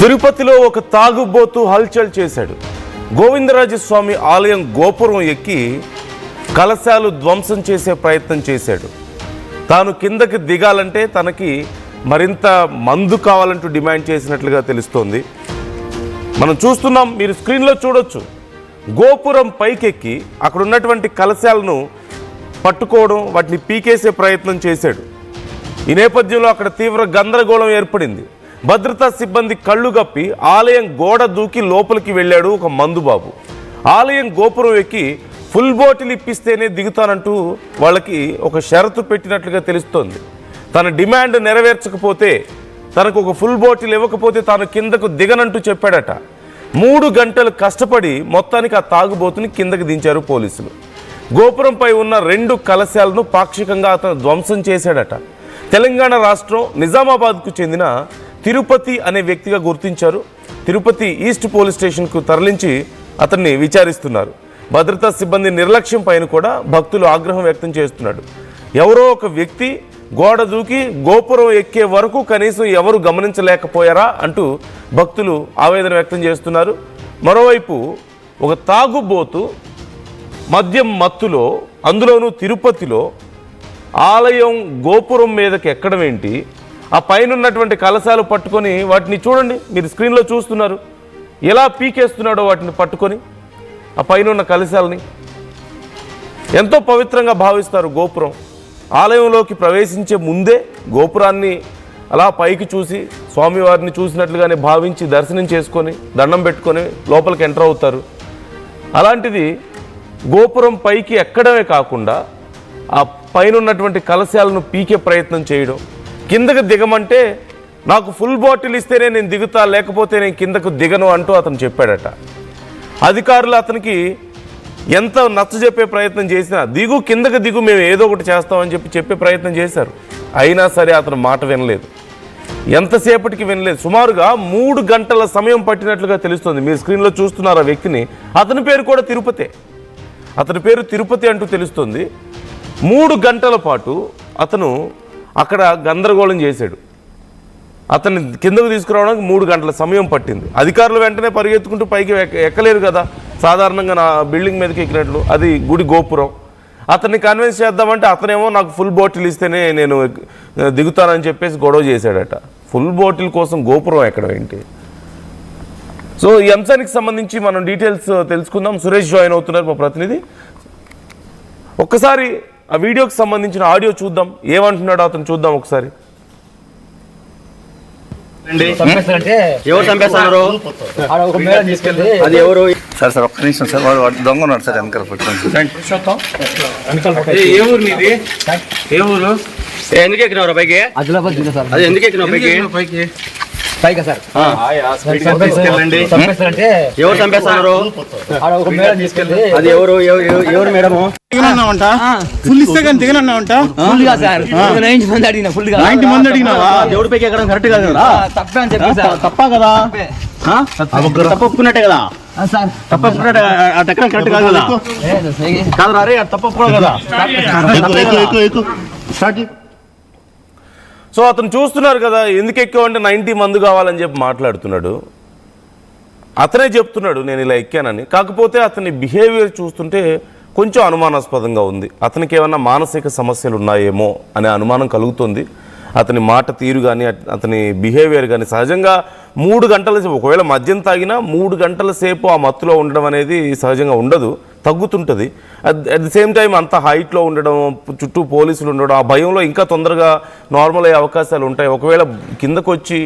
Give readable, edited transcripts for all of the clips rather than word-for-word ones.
తిరుపతిలో ఒక తాగుబోతు హల్చల్ చేశాడు. గోవిందరాజస్వామి ఆలయం గోపురం ఎక్కి కలశాలు ధ్వంసం చేసే ప్రయత్నం చేశాడు. తాను కిందకి దిగాలంటే తనకి మరింత మందు కావాలంటూ డిమాండ్ చేసినట్లుగా తెలుస్తోంది. మనం చూస్తున్నాం, మీరు స్క్రీన్లో చూడొచ్చు. గోపురం పైకెక్కి అక్కడ ఉన్నటువంటి కలశాలను పట్టుకోవడం, వాటిని పీకేసే ప్రయత్నం చేశాడు. ఈ నేపథ్యంలో అక్కడ తీవ్ర గందరగోళం ఏర్పడింది. భద్రతా సిబ్బంది కళ్ళు గప్పి ఆలయం గోడ దూకి లోపలికి వెళ్ళాడు ఒక మందుబాబు. ఆలయం గోపురం ఎక్కి ఫుల్ బాటిల్ ఇప్పిస్తేనే దిగుతానంటూ వాళ్ళకి ఒక షరతు పెట్టినట్లుగా తెలుస్తోంది. తన డిమాండ్ నెరవేర్చకపోతే, తనకు ఒక ఫుల్ బాటిల్ ఇవ్వకపోతే తాను కిందకు దిగనంటూ చెప్పాడట. 3 గంటలు కష్టపడి మొత్తానికి ఆ తాగుబోతుని కిందకి దించారు పోలీసులు. గోపురంపై ఉన్న 2 కలశాలను పాక్షికంగా అతను ధ్వంసం చేశాడట. తెలంగాణ రాష్ట్రం నిజామాబాద్కు చెందిన తిరుపతి అనే వ్యక్తిగా గుర్తించారు. తిరుపతి ఈస్ట్ పోలీస్ స్టేషన్కు తరలించి అతన్ని విచారిస్తున్నారు. భద్రతా సిబ్బంది నిర్లక్ష్యం పైన కూడా భక్తులు ఆగ్రహం వ్యక్తం చేస్తున్నాడు. ఎవరో ఒక వ్యక్తి గోడ దూకి గోపురం ఎక్కే వరకు కనీసం ఎవరు గమనించలేకపోయారా అంటూ భక్తులు ఆవేదన వ్యక్తం చేస్తున్నారు. మరోవైపు ఒక తాగుబోతు మద్యం మత్తులో, అందులోనూ తిరుపతిలో ఆలయం గోపురం మీదకి ఎక్కడం ఏంటి, ఆ పైన ఉన్నటువంటి కలశాలు పట్టుకొని వాటిని చూడండి, మీరు స్క్రీన్లో చూస్తున్నారు, ఎలా పీకేస్తున్నాడో వాటిని పట్టుకొని ఆ పైన ఉన్న కలశాలని. ఎంతో పవిత్రంగా భావిస్తారు గోపురం. ఆలయంలోకి ప్రవేశించే ముందే గోపురాన్ని అలా పైకి చూసి స్వామివారిని చూసినట్లుగానే భావించి దర్శనం చేసుకొని దండం పెట్టుకొని లోపలికి ఎంటర్ అవుతారు. అలాంటిది గోపురం పైకి ఎక్కడమే కాకుండా ఆ పైన ఉన్నటువంటి కలశాలను పీకే ప్రయత్నం చేయడం, కిందకు దిగమంటే నాకు ఫుల్ బాటిల్ ఇస్తేనే నేను దిగుతా, లేకపోతే నేను కిందకు దిగను అంటూ అతను చెప్పాడట. అధికారులు అతనికి ఎంత నచ్చజెప్పే ప్రయత్నం చేసినా, దిగు కిందకు దిగు, మేము ఏదో ఒకటి చేస్తామని చెప్పే ప్రయత్నం చేశారు. అయినా సరే అతను మాట వినలేదు. ఎంతసేపటికి వినలేదు. సుమారుగా 3 గంటల సమయం పట్టినట్లుగా తెలుస్తుంది. మీరు స్క్రీన్లో చూస్తున్నారు ఆ వ్యక్తిని. అతని పేరు కూడా తిరుపతే. అతని పేరు తిరుపతి అంటూ తెలుస్తుంది. 3 గంటల పాటు అతను అక్కడ గందరగోళం చేశాడు. అతన్ని కిందకు తీసుకురావడానికి 3 గంటల సమయం పట్టింది. అధికారులు వెంటనే పరిగెత్తుకుంటూ పైకి ఎక్కలేరు కదా, సాధారణంగా నా బిల్డింగ్ మీదకి ఎక్కినట్లు. అది గుడి గోపురం. అతన్ని కన్విన్స్ చేద్దామంటే అతనేమో నాకు ఫుల్ బాటిల్ ఇస్తేనే నేను దిగుతానని చెప్పేసి గొడవ చేశాడట. ఫుల్ బాటిల్ కోసం గోపురం ఎక్కడం ఏంటి? సో ఈ అంశానికి సంబంధించి మనం డీటెయిల్స్ తెలుసుకుందాం. సురేష్ జాయిన్ అవుతున్నారు, మా ప్రతినిధి. ఒక్కసారి ఆ వీడియోకి సంబంధించిన ఆడియో చూద్దాం, ఏమంటున్నాడో అతను చూద్దాం ఒకసారి. ఎవరు చంపేస్తున్నారు? అది ఎవరు? సార్ సార్ ఒక్క నిమిషం సార్, వాడు దొంగ ఉన్నాడు సార్ వెనకాల ఏ ఊరు మీది? ఏ ఊరు? ఎందుకు ఎక్కినవరా పైకి? ఆదిలాబాద్ జిల్లా సార్. అది ఎందుకు ఎక్కినావు పైకి? పైగా సార్ ఎవరు చంపేస్తున్నారు? అది ఎవరు? ఎవరు మేడము? ఫుల్ ఇస్తే కానీ దిగనన్నావంట. దేవుడి పైకి ఎక్కడం కరెక్ట్ కాదు కదా? తప్ప కదా? తప్పుకున్నట్టే కదా? తప్పుకున్నట్టు అటు ఎక్కడం కరెక్ట్ కాదు కదా? కాదు రే, తప్పకూడదు కదా? సో అతను చూస్తున్నారు కదా, ఎందుకు ఎక్కావంటే 90 మందు కావాలని చెప్పి మాట్లాడుతున్నాడు. అతనే చెప్తున్నాడు నేను ఇలా ఎక్కానని. కాకపోతే అతని బిహేవియర్ చూస్తుంటే కొంచెం అనుమానాస్పదంగా ఉంది. అతనికి ఏమన్నా మానసిక సమస్యలు ఉన్నాయేమో అనే అనుమానం కలుగుతుంది. అతని మాట తీరు కానీ అతని బిహేవియర్ కానీ సహజంగా 3 గంటల సేపు, ఒకవేళ మద్యం తాగినా 3 గంటల సేపు ఆ మత్తులో ఉండడం అనేది సహజంగా ఉండదు, తగ్గుతుంటుంది. అట్ ది సేమ్ టైం అంత హైట్లో ఉండడం, చుట్టూ పోలీసులు ఉండడం, ఆ భయంలో ఇంకా తొందరగా నార్మల్ అయ్యే అవకాశాలు ఉంటాయి. ఒకవేళ కిందకు వచ్చి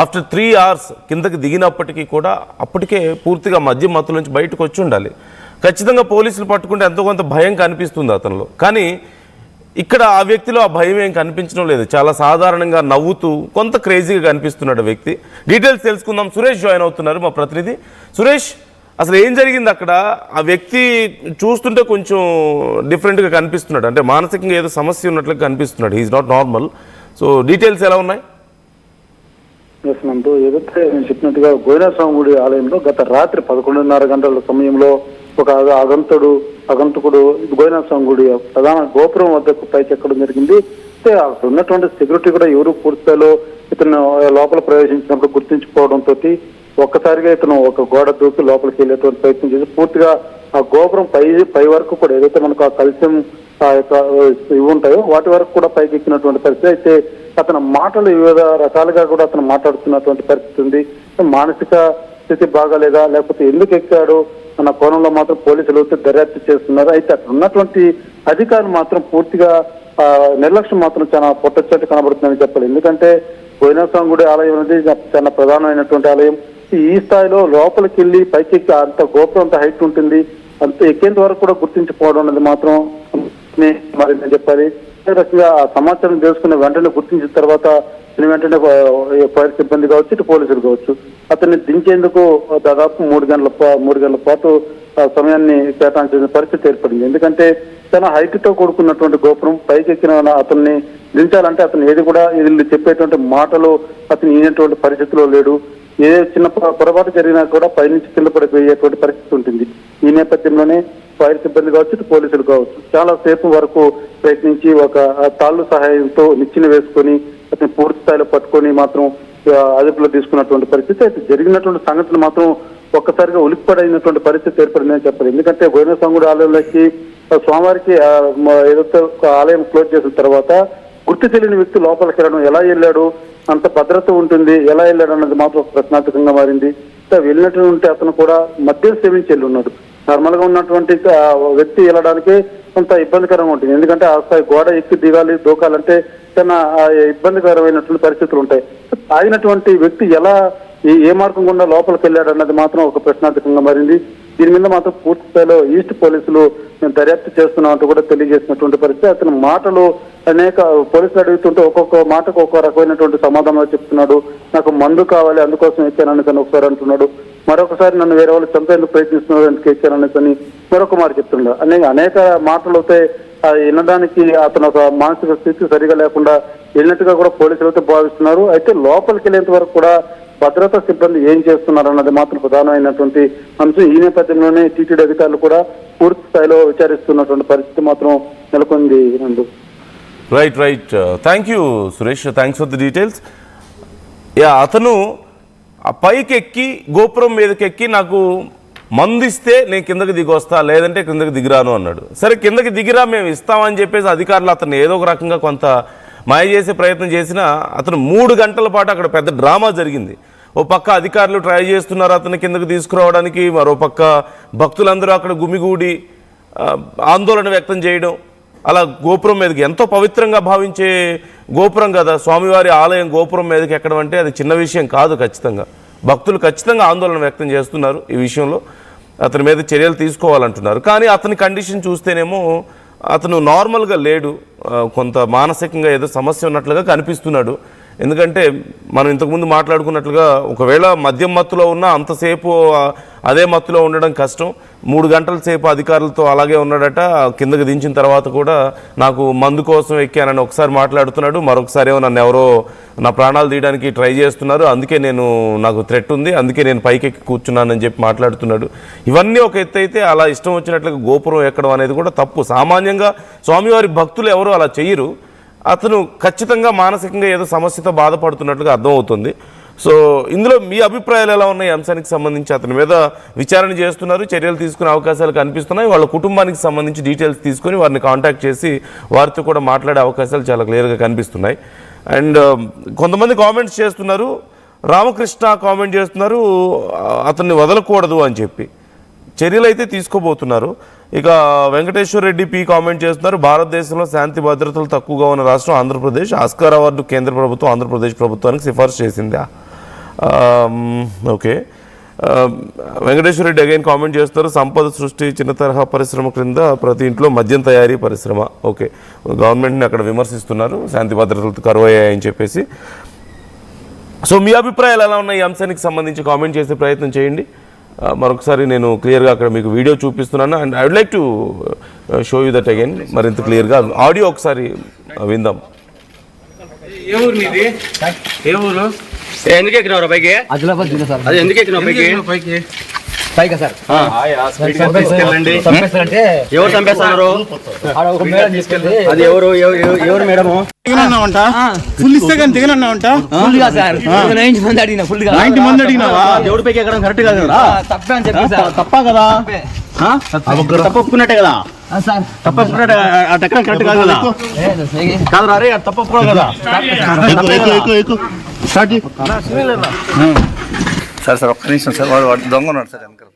ఆఫ్టర్ 3 hours కిందకి దిగినప్పటికీ కూడా అప్పటికే పూర్తిగా మద్యం మత్తుల నుంచి బయటకు వచ్చి ఉండాలి. ఖచ్చితంగా పోలీసులు పట్టుకుంటే ఎంతో కొంత భయం కనిపిస్తుంది అతనిలో. కానీ ఇక్కడ ఆ వ్యక్తిలో ఆ భయం ఏం కనిపించడం లేదు. చాలా సాధారణంగా నవ్వుతూ కొంత క్రేజీగా కనిపిస్తున్నాడు వ్యక్తి. డీటెయిల్స్ తెలుసుకుందాం. సురేష్ జాయిన్ అవుతున్నారు, మా ప్రతినిధి. సురేష్, అసలు ఏం జరిగింది అక్కడ? ఆ వ్యక్తి చూస్తుంటే కొంచెం డిఫరెంట్గా కనిపిస్తున్నాడు, అంటే మానసికంగా ఏదో సమస్య ఉన్నట్లుగా కనిపిస్తున్నాడు. He is not normal. So details ఎలా ఉన్నాయి? నందు, ఏదైతే నేను చెప్పినట్టుగా గోవిందస్వామి గుడి ఆలయంలో గత రాత్రి 11:30 గంటల సమయంలో ఒక అగంతకుడు గోవిందస్వామి గుడి ప్రధాన గోపురం వద్దకు పైకెక్కడం జరిగింది. అయితే అక్కడ ఉన్నటువంటి సెక్యూరిటీ కూడా ఎవరు పూర్తిస్థాయిలో ఇతను లోపల ప్రవేశించినప్పుడు గుర్తించుకోవడంతో ఒక్కసారిగా ఇతను ఒక గోడ దూకి లోపలికి వెళ్ళేటువంటి ప్రయత్నం చేసి పూర్తిగా ఆ గోపురం పై వరకు కూడా ఏదైతే మనకు ఆ కల్సియం ఇవి ఉంటాయో వాటి వరకు కూడా పైకి ఎక్కినటువంటి పరిస్థితి. అయితే అతని మాటలు వివిధ రకాలుగా కూడా అతను మాట్లాడుతున్నటువంటి పరిస్థితి ఉంది. మానసిక స్థితి బాగాలేదా లేకపోతే ఎందుకు ఎక్కాడు అన్న కోణంలో మాత్రం పోలీసులు దర్యాప్తు చేస్తున్నారు. అయితే అక్కడ ఉన్నటువంటి అధికారులు మాత్రం పూర్తిగా నిర్లక్ష్యం మాత్రం చాలా పొట్టొచ్చట్టు కనబడుతుందని చెప్పాలి. ఎందుకంటే గోవిందస్వామి గుడి ఆలయం అనేది చాలా ప్రధానమైనటువంటి ఆలయం. ఈ స్థాయిలో లోపలికి వెళ్ళి పైకి ఎక్కి అంత గోపురం అంత హైట్ ఉంటుంది, అంత ఎక్కేంత వరకు కూడా గుర్తించుకోవడం అనేది మాత్రం మరి నేను చెప్పాలి. అదే రకంగా ఆ సమాచారం తెలుసుకున్న వెంటనే గుర్తించిన తర్వాత వెంటనే ఫైర్ సిబ్బంది కావచ్చు, ఇటు పోలీసులు కావచ్చు అతన్ని దించేందుకు దాదాపు 3 గంటల పాటు సమయాన్ని కేటాయించిన పరిస్థితి ఏర్పడింది. ఎందుకంటే చాలా హైట్ తో కూడుకున్నటువంటి గోపురం పైకి ఎక్కిన అతన్ని దించాలంటే అతను ఏది కూడా వీళ్ళు చెప్పేటువంటి మాటలు అతను ఈనటువంటి పరిస్థితిలో లేడు. ఏ చిన్న పొరపాటు జరిగినా కూడా పైనుంచి కింద పడిపోయేటువంటి పరిస్థితి ఉంటుంది. ఈ నేపథ్యంలోనే ఫైర్ సిబ్బంది కావచ్చు, పోలీసులు కావచ్చు చాలా సేపు వరకు ప్రయత్నించి ఒక తాళ్ళు సహాయంతో నిచ్చెన వేసుకొని అతను పూర్తి స్థాయిలో పట్టుకొని మాత్రం అదుపులో తీసుకున్నటువంటి పరిస్థితి. అయితే జరిగినటువంటి సంఘటన మాత్రం ఒక్కసారిగా ఉలిక్కిపడైనటువంటి పరిస్థితి ఏర్పడిందని చెప్పారు. ఎందుకంటే గోవిందస్వామి గుడి ఆలయంలోకి సోమవారికి ఏదైతే ఆలయం క్లోజ్ చేసిన తర్వాత గుర్తు తెలియని వ్యక్తి లోపలికి వెళ్ళడం, ఎలా వెళ్ళాడు, అంత భద్రత ఉంటుంది, ఎలా వెళ్ళాడు అన్నది మాత్రం ప్రశ్నార్థకంగా మారింది. వెళ్ళినటువంటి అతను కూడా మద్యం సేవించి వెళ్ళి ఉన్నాడు. నార్మల్ గా ఉన్నటువంటి వ్యక్తి వెళ్ళడానికి కొంత ఇబ్బందికరంగా ఉంటుంది. ఎందుకంటే ఆ స్థాయి గోడ ఎక్కి దిగాలి దూకాలంటే చాలా ఇబ్బందికరమైనటువంటి పరిస్థితులు ఉంటాయి. తాగినటువంటి వ్యక్తి ఎలా ఏ మార్గం గుండా లోపలికి వెళ్ళాడు అన్నది మాత్రం ఒక ప్రశ్నార్థకంగా మారింది. దీని మీద మాత్రం పూర్తి స్థాయిలో ఈస్ట్ పోలీసులు మేము దర్యాప్తు చేస్తున్నామంటూ కూడా తెలియజేసినటువంటి పరిస్థితి. అతని మాటలు అనేక పోలీసులు అడుగుతుంటే ఒక్కొక్క మాటకు ఒక్కొక్క రకమైనటువంటి సమాధానాలు చెప్తున్నాడు. నాకు మందు కావాలి అందుకోసం ఎక్కానని తను ఒకసారి అంటున్నాడు, మరొకసారి నన్ను వేరే వాళ్ళు చంపేందుకు ప్రయత్నిస్తున్నారు ఎందుకు ఎక్కానని మరొక మాట చెప్తున్నాడు. అనేక మాటలు అయితే వినడానికి అతను ఒక మానసిక స్థితి సరిగా లేకుండా వెళ్ళినట్టుగా కూడా పోలీసులు అయితే భావిస్తున్నారు. అయితే లోపలికి వెళ్ళేంత వరకు కూడా భద్రతా సిబ్బంది ఏం చేస్తున్నారు అన్నది మాత్రం ప్రధానమైనటువంటి అంశం. ఈ నేపథ్యంలోనే టీటీడీ అధికారులు కూడా పూర్తి స్థాయిలో విచారిస్తున్నటువంటి పరిస్థితి మాత్రం నెలకొంది. Right thank you Suresh, thanks for the details. అతను ఆ పైకి ఎక్కి గోపురం మీదకి ఎక్కి నాకు మందిస్తే నేను కిందకి దిగి వస్తా, లేదంటే కిందకి దిగిరాను అన్నాడు. సరే కిందకి దిగిరా మేము ఇస్తామని చెప్పేసి అధికారులు అతను ఏదో ఒక రకంగా కొంత మాయ చేసే ప్రయత్నం చేసినా అతను 3 గంటల పాటు అక్కడ పెద్ద డ్రామా జరిగింది. ఓ పక్క అధికారులు ట్రై చేస్తున్నారు అతని కిందకి తీసుకురావడానికి, మరో పక్క భక్తులందరూ అక్కడ గుమిగూడి ఆందోళన వ్యక్తం చేయడం. అలా గోపురం మీదకి ఎంతో పవిత్రంగా భావించే గోపురం కదా, స్వామివారి ఆలయం గోపురం మీదకి ఎక్కడం అంటే అది చిన్న విషయం కాదు. ఖచ్చితంగా భక్తులు ఖచ్చితంగా ఆందోళన వ్యక్తం చేస్తున్నారు ఈ విషయంలో. అతని మీద చర్యలు తీసుకోవాలంటున్నారు. కానీ అతని కండిషన్ చూస్తేనేమో అతను నార్మల్గా లేడు, కొంత మానసికంగా ఏదో సమస్య ఉన్నట్లుగా కనిపిస్తున్నాడు. ఎందుకంటే మనం ఇంతకుముందు మాట్లాడుకున్నట్లుగా ఒకవేళ మద్యం మత్తులో ఉన్నా అంతసేపు అదే మత్తులో ఉండడం కష్టం. 3 గంటల సేపు అధికారులతో అలాగే ఉన్నాడట. కిందకి దించిన తర్వాత కూడా నాకు మందు కోసం ఎక్కానని ఒకసారి మాట్లాడుతున్నాడు, మరొకసారి ఏమో నన్ను ఎవరో నా ప్రాణాలు తీయడానికి ట్రై చేస్తున్నారు, అందుకే నాకు థ్రెట్ ఉంది, అందుకే నేను పైకెక్కి కూర్చున్నానని చెప్పి మాట్లాడుతున్నాడు. ఇవన్నీ ఒక ఎత్తు అయితే అలా ఇష్టం వచ్చినట్లుగా గోపురం ఎక్కడం అనేది కూడా తప్పు. సామాన్యంగా స్వామివారి భక్తులు ఎవరు అలా చెయ్యరు. అతను ఖచ్చితంగా మానసికంగా ఏదో సమస్యతో బాధపడుతున్నట్లుగా అర్థమవుతుంది. సో ఇందులో మీ అభిప్రాయాలు ఎలా ఉన్నాయి? అంశానికి సంబంధించి అతని మీద విచారణ చేస్తున్నారు, చర్యలు తీసుకునే అవకాశాలు కనిపిస్తున్నాయి. వాళ్ళ కుటుంబానికి సంబంధించి డీటెయిల్స్ తీసుకొని వారిని కాంటాక్ట్ చేసి వారితో కూడా మాట్లాడే అవకాశాలు చాలా క్లియర్గా కనిపిస్తున్నాయి. అండ్ కొంతమంది కామెంట్స్ చేస్తున్నారు, రామకృష్ణ కామెంట్ చేస్తున్నారు అతన్ని వదలకూడదు అని చెప్పి, చర్యలు అయితే తీసుకోబోతున్నారు. ఇక వెంకటేశ్వర రెడ్డి పి కామెంట్ చేస్తున్నారు, భారతదేశంలో శాంతి భద్రతలు తక్కువగా ఉన్న రాష్ట్రం ఆంధ్రప్రదేశ్, ఆస్కార్ అవార్డు కేంద్ర ప్రభుత్వం ఆంధ్రప్రదేశ్ ప్రభుత్వానికి సిఫార్సు చేసిందా? Okay. Venkateswara Reddy again comment చేస్తారు, సంపద సృష్టి చిన్న తరహా పరిశ్రమ క్రింద ప్రతి ఇంట్లో మద్యం తయారీ పరిశ్రమ. ఓకే, గవర్నమెంట్ని అక్కడ విమర్శిస్తున్నారు, శాంతి భద్రతలు కరువయ్యాయని చెప్పేసి. సో మీ అభిప్రాయాలు ఎలా ఉన్నాయి ఈ అంశానికి సంబంధించి కామెంట్ చేసే ప్రయత్నం చేయండి. మరొకసారి నేను క్లియర్గా అక్కడ మీకు వీడియో చూపిస్తున్నాను. And I would like to show you that again మరింత క్లియర్గా. ఆడియో ఒకసారి విందాం. ఏ ఊరు మీది? ఏ ఊరు? ఎందుకు ఎక్కినావు పైకి? ఆదిలాబాద్ జిల్లా సార్. అది ఎందుకు ఎక్కినావు పైకి? పైగా సార్ తీసుకెళ్ళండి. ఎవరు చంపేస్తున్నారు? అది ఎవరు మేడము? దిగనన్నావంట ఫుల్ ఇస్తే కానీ దిగనన్నావంట ఫుల్ గా సార్ 90 మంది అడిగినా ఫుల్ గా 90 మంది అడిగినావా? దేవుడి పైకి ఎక్కడం కరెక్ట్ కాదు కదా? తప్పే అని చెప్పి సార్. తప్ప కదా? తప్పుకున్నట్టే కదా? సార్ తప్పుకున్నట్టే అటు ఎక్కడ కరెక్ట్ కాదు కదా? కాదు రే తప్పకూడదు కదా? సార్ ఒక్క నిమిషం సార్ వాడు దొంగ ఉన్నాడు సార్ వెనకాల.